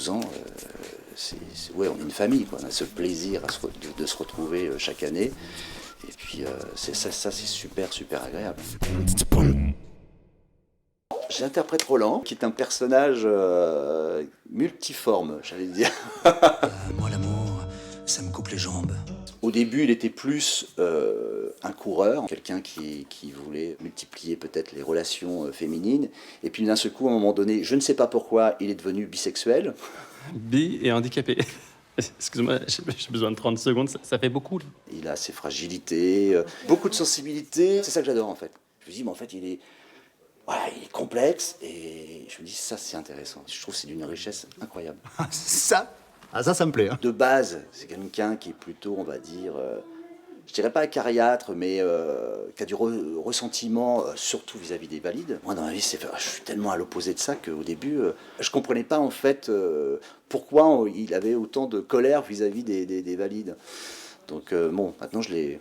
12 ans, ouais, on est une famille, quoi. On a ce plaisir de se retrouver chaque année. Et puis c'est c'est super, super agréable. J'interprète Roland, qui est un personnage multiforme, j'allais dire. Moi, l'amour, ça me coupe les jambes. Au début, il était plus un coureur, quelqu'un qui voulait multiplier peut-être les relations féminines. Et puis d'un seul coup, à un moment donné, je ne sais pas pourquoi, il est devenu bisexuel. Bi et handicapé. Excuse-moi, j'ai besoin de 30 secondes, ça fait beaucoup. Là. Il a ses fragilités, beaucoup de sensibilité. C'est ça que j'adore en fait. Je me dis, mais en fait, il est complexe et je me dis, ça c'est intéressant. Je trouve que c'est d'une richesse incroyable. Ça me plaît. Hein. De base, c'est quelqu'un qui est plutôt, on va dire, je dirais pas acariâtre, mais qui a du ressentiment, surtout vis-à-vis des valides. Moi, dans ma vie, je suis tellement à l'opposé de ça qu'au début, je comprenais pas en fait pourquoi il avait autant de colère vis-à-vis des valides. Donc bon, maintenant je l'ai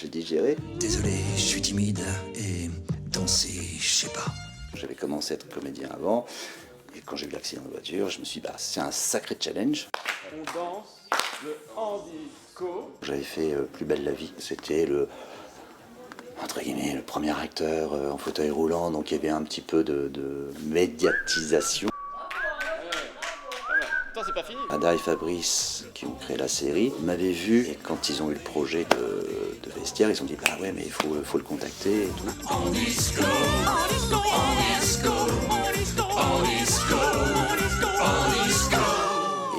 digéré. Désolé, je suis timide et danser, je sais pas. J'avais commencé à être comédien avant. Et quand j'ai eu l'accident de voiture, je me suis dit, c'est un sacré challenge. On danse le handico. J'avais fait Plus belle la vie. C'était entre guillemets, le premier acteur en fauteuil roulant, donc il y avait un petit peu de médiatisation. Attends, c'est pas fini. Ada et Fabrice, qui ont créé la série, m'avaient vu et quand ils ont eu le projet de vestiaire, ils se sont dit, bah ouais, mais il faut le contacter et tout.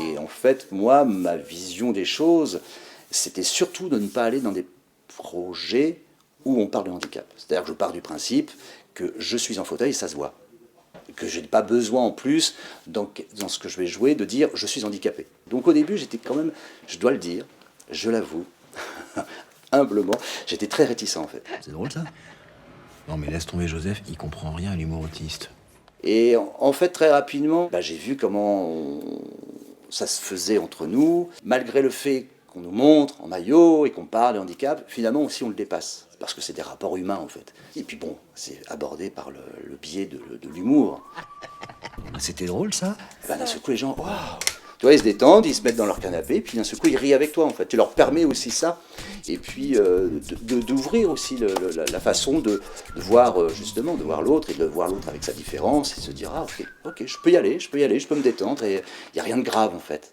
Et en fait, moi, ma vision des choses, c'était surtout de ne pas aller dans des projets où on parle de handicap. C'est-à-dire que je pars du principe que je suis en fauteuil et ça se voit. Que je n'ai pas besoin en plus, dans ce que je vais jouer, de dire je suis handicapé. Donc au début, j'étais quand même, je dois le dire, je l'avoue, humblement, j'étais très réticent en fait. C'est drôle ça. Non mais laisse tomber Joseph, il comprend rien à l'humour autiste. Et en fait, très rapidement, j'ai vu comment ça se faisait entre nous, malgré le fait qu'on nous montre en maillot et qu'on parle de handicap, finalement aussi on le dépasse. Parce que c'est des rapports humains en fait. Et puis bon, c'est abordé par le biais de l'humour. C'était drôle ça. D'un seul coup les gens, waouh, tu vois, ils se détendent, ils se mettent dans leur canapé, puis d'un seul coup ils rient avec toi en fait. Tu leur permets aussi ça. Et puis d'ouvrir aussi la façon de voir justement, de voir l'autre et de voir l'autre avec sa différence et se dire, ah ok, je peux y aller, je peux me détendre et il n'y a rien de grave en fait.